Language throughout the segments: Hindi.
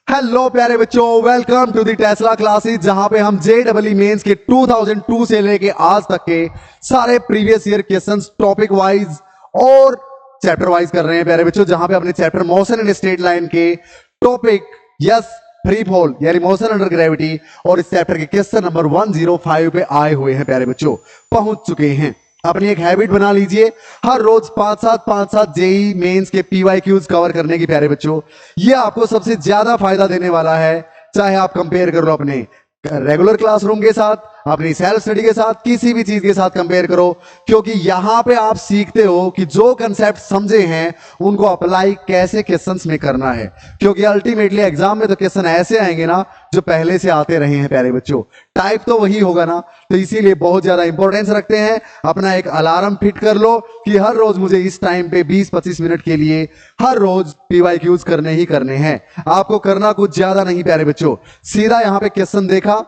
हेलो प्यारे बच्चों, welcome to the Tesla classes, जहां पे हम जेडब्ल्यू मेंस के 2002 से लेके आज तक के सारे previous year questions topic wise और चैप्टर वाइज कर रहे हैं प्यारे बच्चों। जहां पे अपने chapter motion and straight line के टॉपिक यस फ्री फॉल यानी मोशन अंडर ग्रेविटी और इस चैप्टर के क्वेश्चन नंबर 105 पे आए हुए हैं प्यारे बच्चों, पहुंच चुके हैं। अपनी एक हैबिट बना लीजिए, हर रोज 5-7 जेई मेंस के पीवाईक्यूज कवर करने की प्यारे बच्चों। ये आपको सबसे ज्यादा फायदा देने वाला है, चाहे आप कंपेयर कर लो अपने रेगुलर क्लासरूम के साथ, अपनी सेल्फ स्टडी के साथ, किसी भी चीज के साथ कंपेयर करो, क्योंकि यहां पे आप सीखते हो कि जो कंसेप्ट समझे हैं उनको अप्लाई कैसे क्वेश्चंस में करना है। क्योंकि अल्टीमेटली एग्जाम में तो क्वेश्चन ऐसे आएंगे ना जो पहले से आते रहे हैं प्यारे बच्चों, टाइप तो वही होगा ना, तो इसीलिए बहुत ज्यादा इंपॉर्टेंस रखते हैं। अपना एक अलार्म फिट कर लो कि हर रोज मुझे इस टाइम पे 20-25 मिनट के लिए हर रोज पीवाईक्यूज करने ही करने हैं। आपको करना कुछ ज्यादा नहीं प्यारे बच्चों, सीधा यहां पे क्वेश्चन देखा,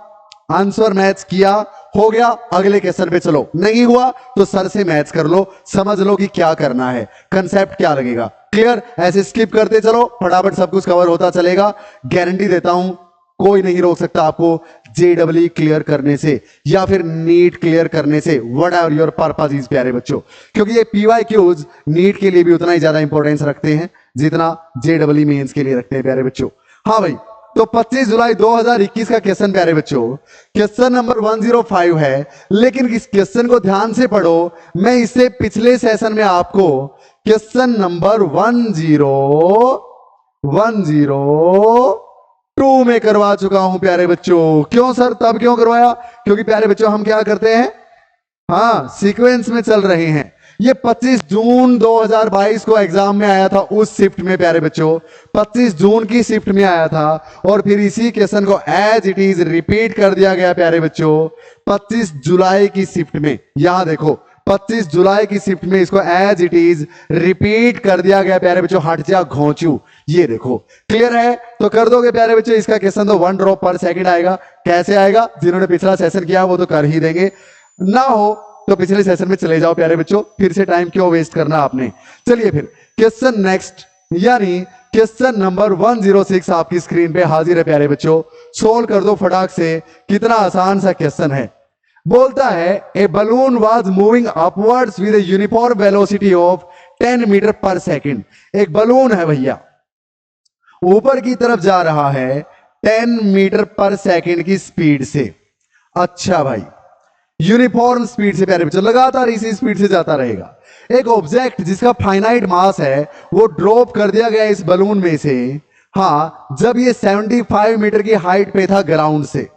आंसर मैच किया, हो गया, अगले क्वेश्चन पे चलो। नहीं हुआ तो सर से मैच कर लो, समझ लो कि क्या करना है, कंसेप्ट क्या लगेगा। क्लियर? ऐसे स्किप करते चलो, फटाफट सब कुछ कवर होता चलेगा। गारंटी देता हूं कोई नहीं रोक सकता आपको जेडब्ल्यू क्लियर करने से या फिर नीट क्लियर करने से, what ever your purpose is प्यारे बच्चों। क्योंकि ये पीवाईक्यूज नीट के लिए भी उतना ही ज्यादा इंपॉर्टेंस रखते हैं जितना जेडब्ल्यू मेंस के लिए रखते हैं प्यारे बच्चों। हाँ भाई, तो 25 जुलाई 2021 का क्वेश्चन प्यारे बच्चों, क्वेश्चन नंबर 105 है, लेकिन इस क्वेश्चन को ध्यान से पढ़ो। मैं इससे पिछले सेशन में आपको क्वेश्चन नंबर 1012 में करवा चुका हूं प्यारे बच्चों। क्यों सर, तब क्यों करवाया? क्योंकि प्यारे बच्चों हम क्या करते हैं, हाँ सीक्वेंस में चल रहे हैं। ये 25 जून 2022 को एग्जाम में आया था, उस शिफ्ट में प्यारे बच्चों 25 जून की शिफ्ट में आया था, और फिर इसी क्वेश्चन को एज इट इज रिपीट कर दिया गया प्यारे बच्चों 25 जुलाई की शिफ्ट में। यहां देखो 25 जुलाई की शिफ्ट में इसको एज इट इज रिपीट कर दिया गया प्यारे बच्चों, हट जा घोंचू। ये देखो, क्लियर है? तो कर दोगे प्यारे बच्चों इसका क्वेश्चन तो 1 ड्रॉप पर सेकंड आएगा। कैसे आएगा? जिन्होंने पिछला सेशन किया वो तो कर ही देंगे, ना हो तो पिछले सेशन में चले जाओ प्यारे बच्चों, फिर से टाइम क्यों वेस्ट करना आपने। चलिए फिर क्वेश्चन नेक्स्ट, यानी क्वेश्चन नंबर 106 आपकी स्क्रीन पे हाजिर है प्यारे बच्चों। सोल्व कर दो फटाक से, कितना आसान सा क्वेश्चन है। बोलता है a balloon was moving upwards with a uniform velocity of 10 metre per second. एक बलून है भैया, ऊपर की तरफ जा रहा है 10 मीटर पर सेकेंड की स्पीड से। अच्छा भाई, यूनिफॉर्म स्पीड से प्यारे बच्चों, लगातार इसी स्पीड से जाता रहेगा। एक ऑब्जेक्ट जिसका फाइनाइट मास है वो ड्रॉप कर दिया गया इस बलून में से। हाँ, जब ये 75 मीटर की हाइट पे था ग्राउंड से,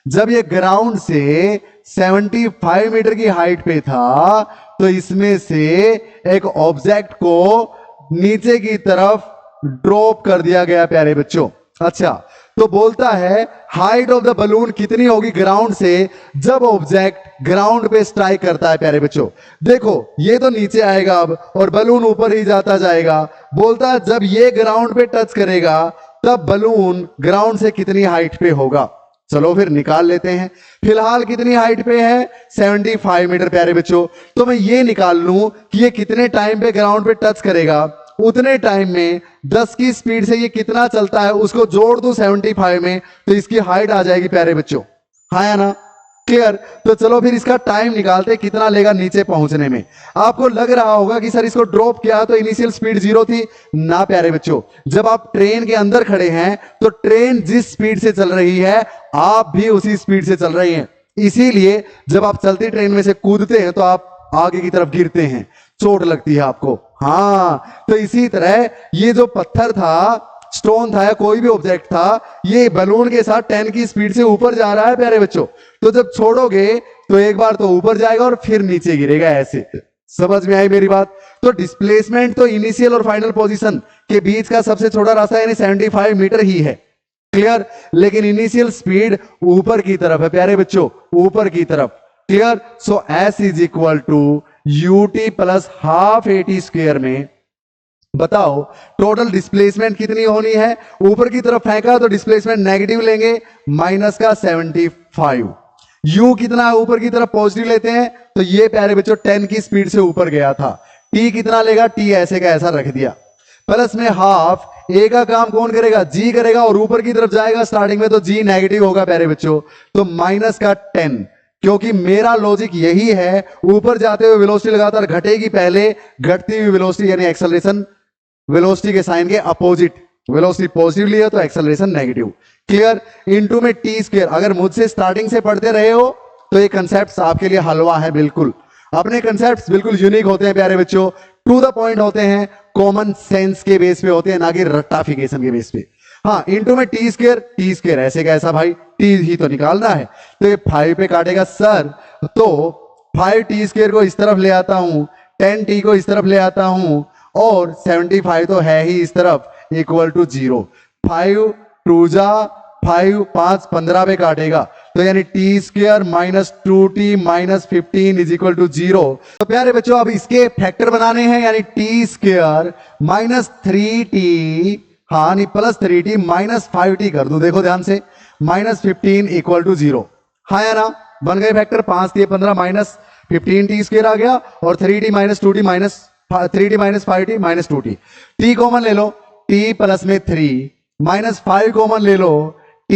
जब ये ग्राउंड से 75 मीटर की हाइट पे था, तो इसमें से एक ऑब्जेक्ट को नीचे की तरफ ड्रॉप कर दिया गया प्यारे बच्चों। अच्छा, तो बोलता है हाइट ऑफ द बलून कितनी होगी ग्राउंड से जब ऑब्जेक्ट ग्राउंड पे स्ट्राइक करता है प्यारे बच्चों। देखो ये तो नीचे आएगा अब और बलून ऊपर ही जाता जाएगा। बोलता है जब ये ग्राउंड पे टच करेगा तब बलून ग्राउंड से कितनी हाइट पे होगा। चलो फिर निकाल लेते हैं। फिलहाल कितनी हाइट पे है? 75 मीटर प्यारे बच्चों। तो मैं ये निकाल लूं कि ये कितने टाइम पे ग्राउंड पे टच करेगा, उतने टाइम में 10 की स्पीड से ये कितना चलता है उसको जोड़ दूं 75 में, तो इसकी हाइट आ जाएगी प्यारे बच्चों। हाँ या ना? क्लियर? तो चलो फिर इसका टाइम निकालते, कितना लेगा नीचे पहुंचने में। आपको लग रहा होगा कि सर इसको ड्रॉप किया तो इनिशियल स्पीड 0 थी ना प्यारे बच्चों। जब आप ट्रेन के अंदर खड़े हैं तो ट्रेन जिस स्पीड से चल रही है आप भी उसी स्पीड से चल रहे हैं। इसीलिए जब आप चलती ट्रेन में से कूदते हैं तो आप आगे की तरफ गिरते हैं, चोट लगती है आपको। हाँ, तो इसी तरह ये जो पत्थर था, स्टोन था या कोई भी ऑब्जेक्ट था, ये बलून के साथ 10 की स्पीड से ऊपर जा रहा है प्यारे बच्चों। तो जब छोड़ोगे तो एक बार तो ऊपर जाएगा और फिर नीचे गिरेगा, ऐसे। समझ में आई मेरी बात? तो डिस्प्लेसमेंट तो इनिशियल और फाइनल पोजीशन के बीच का सबसे छोटा रास्ता यानी 75 मीटर ही है। क्लियर? लेकिन इनिशियल स्पीड ऊपर की तरफ है प्यारे बच्चों, ऊपर की तरफ। Clear? So S is equal to UT plus half AT square में बताओ टोटल डिस्प्लेसमेंट कितनी होनी है। ऊपर की तरफ फेंका तो डिस्प्लेसमेंट नेगेटिव लेंगे, माइनस का 75। यू कितना है? ऊपर की तरफ पॉजिटिव लेते हैं तो ये प्यारे बच्चों 10 की स्पीड से ऊपर गया था। टी कितना लेगा? टी ऐसे का ऐसा रख दिया, प्लस में हाफ ए का काम कौन करेगा, जी करेगा, और ऊपर की तरफ जाएगा स्टार्टिंग में तो जी नेगेटिव होगा प्यारे बच्चों, तो माइनस का 10, क्योंकि मेरा लॉजिक यही है, ऊपर जाते हुए वेलोसिटी लगातार घटेगी पहले, घटती हुई वेलोसिटी यानी एक्सेलरेशन वेलोसिटी के साइन के अपोजिट, वेलोसिटी पॉजिटिवली है तो एक्सेलरेशन नेगेटिव। क्लियर। इनटू में टी स्क्वायर, अगर मुझसे स्टार्टिंग से पढ़ते रहे हो तो ये कंसेप्ट आपके लिए हलवा है, बिल्कुल अपने कंसेप्ट बिल्कुल यूनिक होते हैं प्यारे बच्चों, टू द पॉइंट होते हैं, कॉमन सेंस के बेस पे होते हैं, ना कि रट्टाफिकेशन के बेस पे। हाँ, इनटू में टी स्क्वायर ऐसे कैसा भाई, टी ही तो निकालना है, तो ये 5 पे काटेगा सर, तो 5t² को इस तरफ ले आता हूं, 10t को इस तरफ ले आता हूं, और 75 तो है ही इस तरफ, इक्वल टू 0। 5 2 जा 5, 5 15 पे काटेगा, तो यानी t² minus 2t minus 15 is equal to 0। तो प्यारे बच्चों अब इसके फैक्टर बनाने हैं, यानी t² माइनस 3t, हाँ नहीं प्लस 3t माइनस 5t कर दो, देखो ध्यान से, माइनस 15 इक्वल टू 0, हाँ या ना, बन गए फैक्टर, 5 3 15 माइनस 15t² आ गया, और 3t minus 2t minus 3t minus 5t minus 2t, t common ले लो, t प्लस में 3 माइनस 5 कॉमन ले लो, t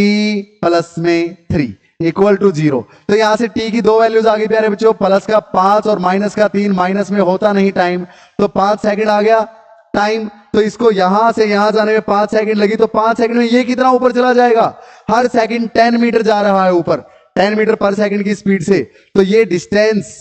प्लस में 3 इक्वल टू 0। तो यहां से t की 2 वैल्यूज आ गई प्यारे बच्चों, प्लस का 5 और माइनस का 3, माइनस में होता नहीं टाइम, तो 5 सेकंड आ गया टाइम, तो इसको यहां से यहां जाने में 5 सेकंड लगी, तो 5 सेकंड में ये कितना ऊपर चला जाएगा, हर सेकंड 10 मीटर जा रहा है ऊपर, 10 मीटर पर सेकंड की स्पीड से, तो ये डिस्टेंस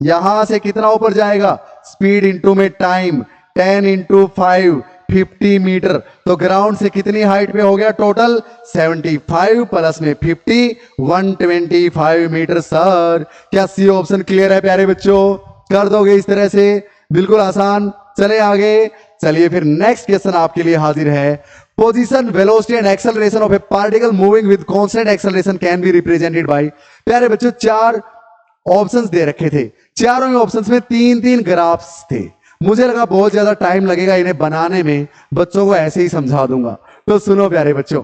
यहां से कितना ऊपर जाएगा, स्पीड इंटू में टाइम, 10 इंटू 5 50 मीटर, तो ग्राउंड से कितनी हाइट पे हो गया टोटल 75 प्लस में 50 125 मीटर। सर क्या सी ऑप्शन क्लियर है प्यारे बच्चों, कर दोगे इस तरह से, बिल्कुल आसान। चले आगे, चलिए फिर नेक्स्ट क्वेश्चन आपके लिए हाजिर है। Position velocity and acceleration of A particle moving with constant acceleration can be represented by, प्यारे बच्चों 4 ऑप्शंस दे रखे थे, चारों ही ऑप्शंस में 3-3 ग्राफ्स थे, मुझे लगा बहुत ज्यादा टाइम लगेगा इन्हें बनाने में, बच्चों को ऐसे ही समझा दूंगा, तो सुनो प्यारे बच्चों,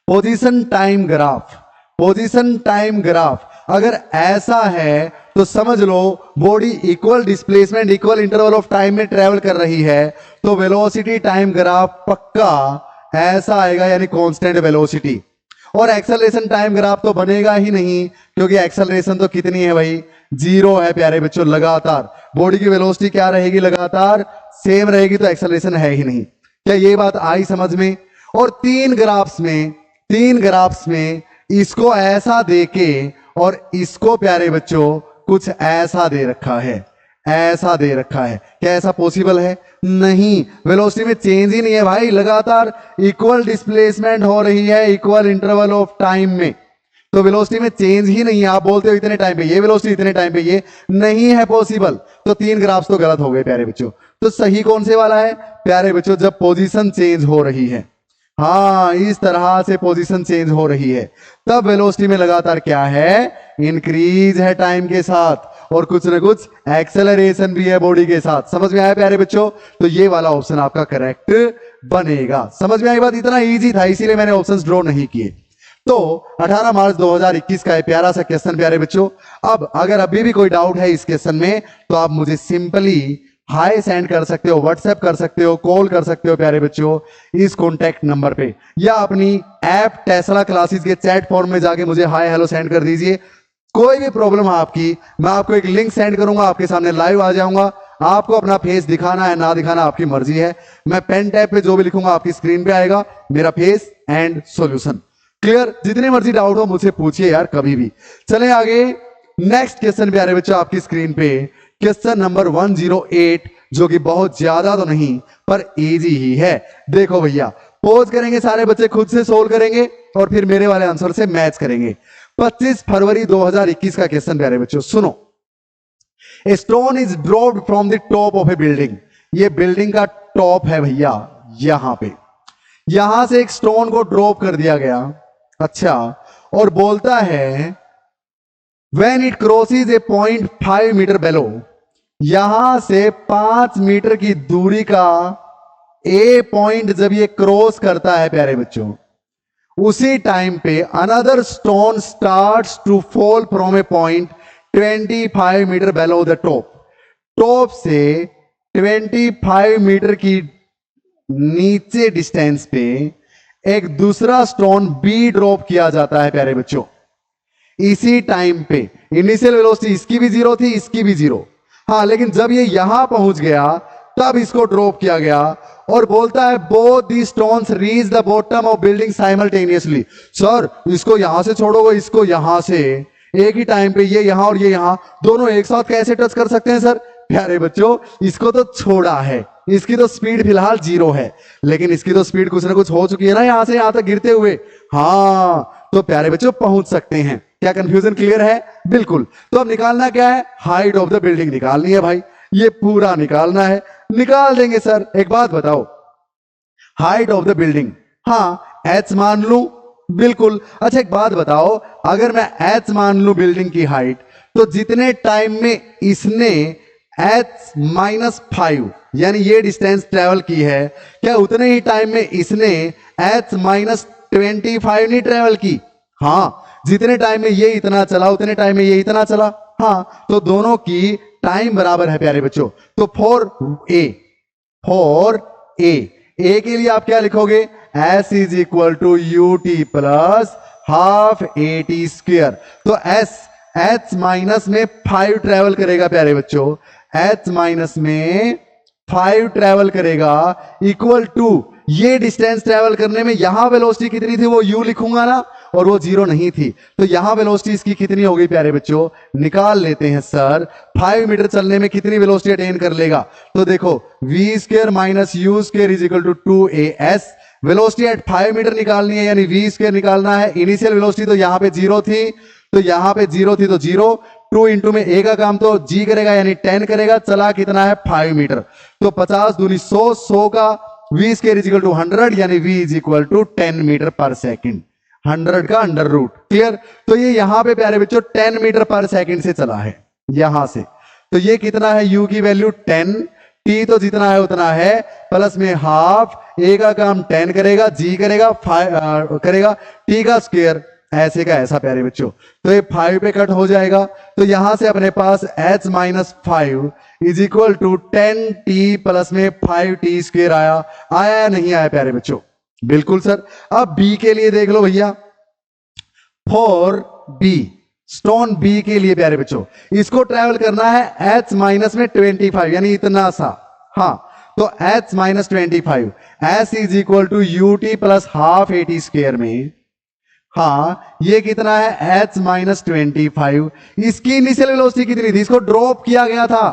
position time graph, position time graph अगर ऐसा है तो समझ लो body equal displacement equal interval of time में ट्रेवल कर रही है, तो वेलोसिटी टाइम ग्राफ पक्का ऐसा आएगा, यानी कांस्टेंट वेलोसिटी। और एक्सेलरेशन टाइम ग्राफ तो बनेगा ही नहीं, क्योंकि एक्सेलरेशन तो कितनी है भाई, 0 है प्यारे बच्चों, लगातार बॉडी की वेलोसिटी क्या रहेगी, लगातार सेम रहेगी, तो एक्सेलरेशन है ही नहीं। क्या ये बात आई समझ में। और 3 ग्राफ्स में इसको ऐसा देके और इसको प्यारे बच्चों कुछ ऐसा दे रखा है, ऐसा दे रखा है, क्या ऐसा पॉसिबल है, नहीं, वेलोसिटी में चेंज ही नहीं है भाई, लगातार इक्वल डिस्प्लेसमेंट हो रही है इक्वल इंटरवल ऑफ टाइम में, तो वेलोसिटी में चेंज ही नहीं है। आप बोलते हो इतने टाइम पे ये वेलोसिटी, इतने टाइम पे ये, नहीं है पॉसिबल, तो 3 ग्राफ्स तो गलत हो गए प्यारे बच्चों। तो सही कौन से वाला है प्यारे बच्चों, जब पोजीशन चेंज हो रही है, हाँ इस तरह से पोजीशन चेंज हो रही है, तब वेलोसिटी में लगातार क्या है, इंक्रीज है टाइम के साथ, और कुछ ना कुछ एक्सेलरेशन भी है बॉडी के साथ। समझ में आया प्यारे बच्चों, तो ये वाला ऑप्शन आपका करेक्ट बनेगा। समझ में आई बात, इतना इजी था इसीलिए मैंने ऑप्शंस ड्रॉ नहीं किए। तो 18 मार्च 2021 का प्यारा सा क्वेश्चन प्यारे बच्चों। अब अगर अभी भी कोई डाउट है इस क्वेश्चन में, तो आप मुझे सिंपली हाई सेंड कर सकते हो, व्हाट्सएप कर सकते हो, कॉल कर सकते हो प्यारे बच्चों इस कॉन्टैक्ट नंबर पे, या अपनी ऐप टेस्ला क्लासेस के चैट फॉर्म में जाके मुझे हाई हेलो सेंड कर दीजिए। कोई भी प्रॉब्लम है आपकी, मैं आपको एक लिंक सेंड करूंगा, आपके सामने लाइव आ जाऊंगा, आपको अपना फेस दिखाना है ना दिखाना आपकी मर्जी है, मैं पेन टैब पे जो भी लिखूंगा आपकी स्क्रीन पे आएगा, मेरा फेस एंड सॉल्यूशन। क्लियर, जितने मर्जी डाउट हो मुझसे पूछिए यार कभी भी। चले आगे, नेक्स्ट क्वेश्चन प्यारे बच्चों आपकी स्क्रीन पे, क्वेश्चन नंबर 108, जो कि बहुत ज्यादा तो नहीं पर इजी ही है। देखो भैया, पोज करेंगे सारे बच्चे, खुद से सोल्व करेंगे और फिर मेरे वाले आंसर से मैच करेंगे। 25 फरवरी 2021 का क्वेश्चन प्यारे बच्चों सुनो। A stone is dropped from the top of A building, ये बिल्डिंग का टॉप है भैया, यहां पे यहां से एक स्टोन को ड्रॉप कर दिया गया, अच्छा, और बोलता है when it crosses a point 5 metre below, यहां से 5 मीटर की दूरी का ए पॉइंट जब ये क्रॉस करता है प्यारे बच्चों, उसी टाइम पे another stone starts to fall from a point 25 metre below the top, top से 25 मीटर की नीचे डिस्टेंस पे एक दूसरा स्टोन बी ड्रॉप किया जाता है प्यारे बच्चों, इसी टाइम पे इनिशियल वेलोसिटी इसकी भी जीरो थी, इसकी भी जीरो। हाँ, लेकिन जब ये यहां पहुंच गया तब इसको ड्रॉप किया गया और बोलता है both the stones reach the bottom of building simultaneously. Sir इसको यहां से छोड़ोगे, इसको यहां से, एक ही टाइम पे ये यहां और ये यहां, दोनों एक साथ कैसे टच कर सकते हैं सर? प्यारे बच्चों, इसको तो छोड़ा है, इसकी तो स्पीड फिलहाल जीरो है, लेकिन इसकी तो स्पीड कुछ ना कुछ हो चुकी है ना यहां से यहां तक गिरते हुए। हाँ, तो प्यारे बच्चों पहुंच सकते हैं। क्या कंफ्यूजन क्लियर है? बिल्कुल। तो अब निकालना क्या है? हाइट ऑफ द बिल्डिंग निकालनी है भाई, ये पूरा निकालना है। निकाल देंगे सर। एक बात बताओ, हाइट ऑफ द बिल्डिंग, हाँ h मान लू, बिल्कुल। अच्छा एक बात बताओ, अगर मैं h मान लू बिल्डिंग की हाइट, तो जितने टाइम में इसने h-5 यानी ये डिस्टेंस ट्रेवल की है, क्या उतने ही टाइम में इसने h-25 नहीं ट्रेवल की? हाँ, जितने टाइम में ये इतना चला उतने टाइम में ये इतना चला। हाँ, तो दोनों की टाइम बराबर है प्यारे बच्चों। तो फॉर ए के लिए आप क्या लिखोगे? S is equal to U T plus half A T square. तो h माइनस में 5 ट्रेवल करेगा प्यारे बच्चों, h माइनस में 5 ट्रेवल करेगा, इक्वल टू ये डिस्टेंस ट्रेवल करने में यहां वेलोसिटी कितनी थी वो u लिखूंगा ना, और वो जीरो नहीं थी, तो यहां वेलोसिटी इसकी कितनी हो गई प्यारे बच्चों? निकाल लेते हैं सर। 5 मीटर चलने में कितनी वेलोसिटी अटेन कर लेगा? तो देखो v square minus U square is equal to 2as। Velocity at 5 metre निकालनी है, यानी v स्क्वायर निकालना है। इनिशियल वेलोसिटी तो यहां पे जीरो थी, तो यहां पे जीरो थी, तो जीरो 2 इंटू में a का काम तो g करेगा यानी 10 करेगा, चला कितना है? 5 मीटर। तो 50 दूनी 100, 100 का v square is equal to 100 यानी v is equal to 10 metre per second. 100 का अंडर रूट, क्लियर? तो ये यहां पे प्यारे बच्चों 10 मीटर पर सेकेंड से चला है यहां से। तो ये कितना है? u की वैल्यू 10, t तो जितना है उतना है, प्लस में हाफ, a का काम 10 करेगा, g करेगा 5 करेगा, t का स्क्वायर ऐसे का ऐसा प्यारे बच्चों। तो ये 5 पे कट हो जाएगा, तो यहां से अपने पास h minus 5 is equal to 10t plus में 5t स्क्वायर आया या नहीं आया प्यारे बच्चों? बिल्कुल सर। अब b के लिए देख लो भैया, फॉर b, स्टोन b के लिए प्यारे बच्चों, इसको ट्रेवल करना है h माइनस में 25 यानी इतना सा। हाँ, तो h minus 25, s is equal to U T plus half A T square में, हाँ ये कितना है? h minus 25। इसकी इनिशियल वेलोसिटी कितनी थी? इसको ड्रॉप किया गया था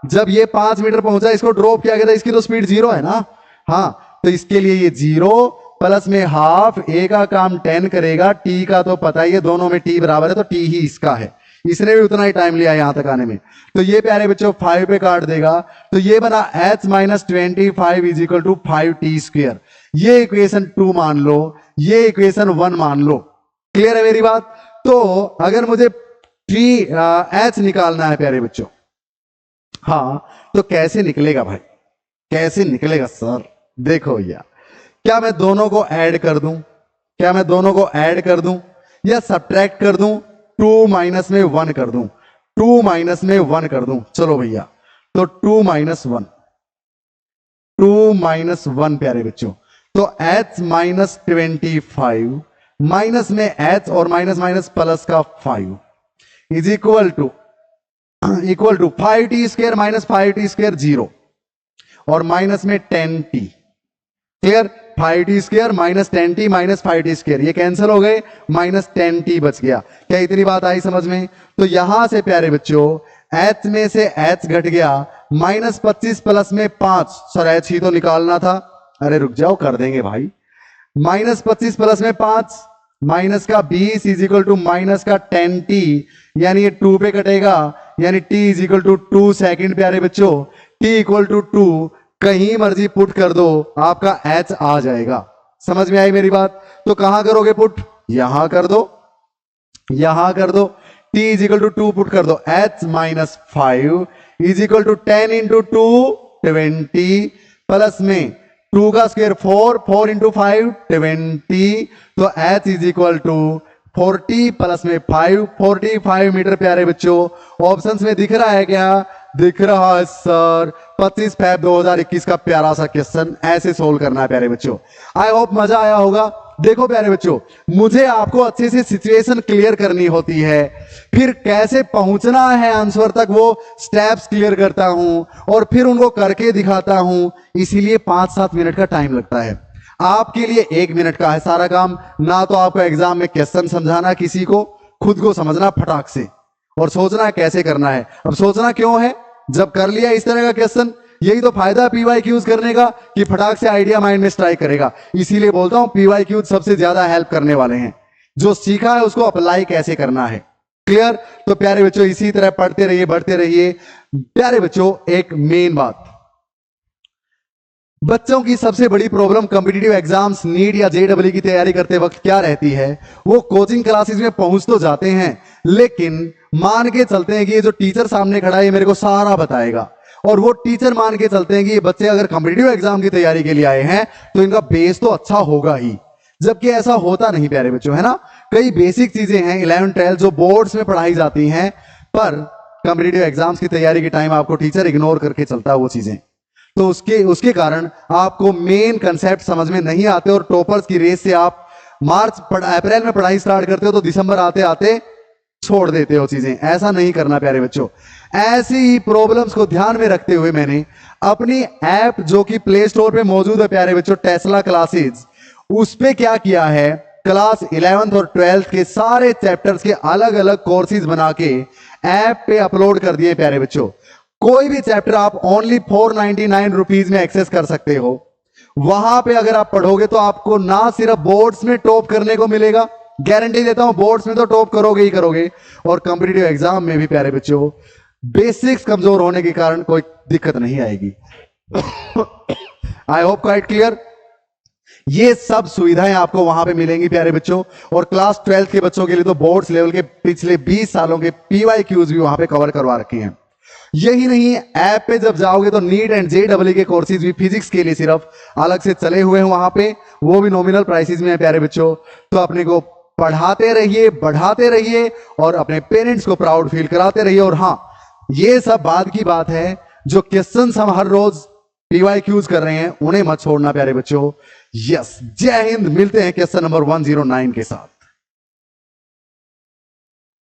जब ये 5 मीटर पहुंचा, इसको ड्रॉप किया गया था, इसकी तो स्पीड जीरो है ना। हाँ, तो इसके लिए ये जीरो प्लस में हाफ, a का काम 10 करेगा, t का तो पता ही है, दोनों में t बराबर है, तो t ही इसका है, इसने भी उतना ही टाइम लिया यहां तक आने में। तो ये प्यारे बच्चों 5 पे काट देगा, तो ये बना h minus 25 is equal to 5t square. ये इक्वेशन 2 मान लो, ये इक्वेशन 1 मान लो। क्लियर है मेरी बात? तो अगर मुझे h निकालना है प्यारे बच्चों, हाँ तो कैसे निकलेगा भाई? कैसे निकलेगा सर? देखो भैया, क्या मैं दोनों को ऐड कर दूं? क्या मैं दोनों को ऐड कर दूं या सब्ट्रैक्ट कर दूं? 2 माइनस में 1 कर दूं, 2 माइनस में 1 कर दूं। चलो भैया, तो 2 माइनस 1, 2 माइनस 1 प्यारे बच्चों, तो h माइनस 25 माइनस में h और माइनस माइनस प्लस का 5 is equal to 5t square minus 5t square 0 और माइनस में 10t। Clear? 5t square minus 10t minus 5t square, ये कैंसिल हो गए, माइनस 10t बच गया। क्या इतनी बात आई समझ में? तो यहां से प्यारे बच्चों h में से h घट गया, माइनस 25 प्लस में 5, सर h ही तो निकालना था। अरे रुक जाओ, कर देंगे भाई। माइनस 25 प्लस में 5, माइनस का 20 इज इक्वल टू माइनस का 10t, यानी ये 2 पे कटेगा, यानी t is equal to 2 second प्यारे बच्चों। t इक्वल टू 2 कहीं मर्जी पुट कर दो, आपका h आ जाएगा। समझ में आई मेरी बात? तो कहां करोगे पुट? यहां कर दो, यहां कर दो। t is equal to 2 put कर दो, h minus 5 is equal to 10 into 2 20 plus में 2 का स्क्वायर 4, 4 इंटू 5 20, तो h is equal to 40 plus में 5, 45 मीटर प्यारे बच्चों। ऑप्शंस में दिख रहा है क्या? दिख रहा है सर। 25 फरवरी 2021 का प्यारा सा क्वेश्चन ऐसे सोल्व करना है प्यारे बच्चों। आई होप मजा आया होगा। देखो प्यारे बच्चों, मुझे आपको अच्छे से सिचुएशन क्लियर करनी होती है, फिर कैसे पहुंचना है आंसर तक वो स्टेप्स क्लियर करता हूं और फिर उनको करके दिखाता हूं, इसीलिए 5-7 मिनट का टाइम लगता है। आपके लिए 1 मिनट का है सारा काम। ना तो आपको एग्जाम में क्वेश्चन समझाना किसी को, खुद को समझना फटाक से और सोचना है कैसे करना है। अब सोचना क्यों है, जब कर लिया इस तरह का क्वेश्चन, यही तो फायदा PYQs करने का कि फटाक से आइडिया माइंड में स्ट्राइक करेगा। इसीलिए बोलता हूं PYQs सबसे ज्यादा हेल्प करने वाले हैं, जो सीखा है उसको अप्लाई कैसे करना है। क्लियर? तो प्यारे बच्चों इसी तरह पढ़ते रहिए, बढ़ते रहिए। प्यारे बच्चों एक मेन बात, बच्चों की सबसे बड़ी प्रॉब्लम कॉम्पिटिटिव एग्जाम्स नीट या JEE की तैयारी करते वक्त क्या रहती है, वो कोचिंग क्लासेस में पहुंच तो जाते हैं, लेकिन मान के चलते हैं कि ये जो टीचर सामने खड़ा है ये मेरे को सारा बताएगा, और वो टीचर मान के चलते हैं कि ये बच्चे अगर कॉम्पिटिटिव एग्जाम की तैयारी के लिए आए हैं तो इनका बेस तो अच्छा होगा ही, जबकि ऐसा होता नहीं प्यारे बच्चों, है ना। कई बेसिक चीजें हैं 11 12 जो बोर्ड्स में पढ़ाई जाती हैं, पर कॉम्पिटिटिव एग्जाम्स की तैयारी के टाइम आपको टीचर इग्नोर करके चलता है वो चीजें। तो उसके कारण आपको मेन कंसेप्ट समझ में नहीं आते और टॉपर्स की रेस से आप अप्रैल में पढ़ाई स्टार्ट करते हो तो दिसंबर आते आते छोड़ देते हो चीजें। ऐसा नहीं करना प्यारे बच्चों। ऐसी ही प्रॉब्लम्स को ध्यान में रखते हुए मैंने अपनी ऐप जो कि प्ले स्टोर पे मौजूद है प्यारे बच्चों, टेस्ला क्लासेस, उस पे क्या किया है, क्लास 11th और 12th के सारे चैप्टर्स के अलग अलग कोर्सेज बना के ऐप पे अपलोड कर दिए प्यारे बच्चों। कोई भी चैप्टर आप ओनली 499 रुपीज में एक्सेस कर सकते हो। वहां पे अगर आप पढ़ोगे तो आपको ना सिर्फ बोर्ड्स में टॉप करने को मिलेगा, गारंटी देता हूं बोर्ड्स में तो टॉप करोगे ही करोगे, और कॉम्पिटिटिव एग्जाम में भी प्यारे बच्चों बेसिक्स कमजोर होने के कारण कोई दिक्कत नहीं आएगी। I hope quite clear. ये सब सुविधाएं आपको वहां पे मिलेंगी प्यारे बच्चों, और क्लास 12th के बच्चों के लिए तो बोर्ड्स लेवल के पिछले 20 सालों के PYQs भी वहां पे कवर करवा रखे हैं। यही नहीं, ऐप पे जब जाओगे तो नीट एंड JEE के कोर्सेज भी फिजिक्स के लिए सिर्फ अलग से चले हुए हैं वहां पे, वो भी नॉमिनल प्राइसेस में है प्यारे बच्चों। तो अपने को पढ़ाते रहिए, बढ़ाते रहिए और अपने पेरेंट्स को प्राउड फील कराते रहिए। और हाँ, ये सब बाद की बात है, जो क्वेश्चंस हम हर रोज PYQs कर रहे हैं उन्हें मत छोड़ना प्यारे बच्चों। यस, जय हिंद। मिलते हैं क्वेश्चन नंबर 109 के साथ।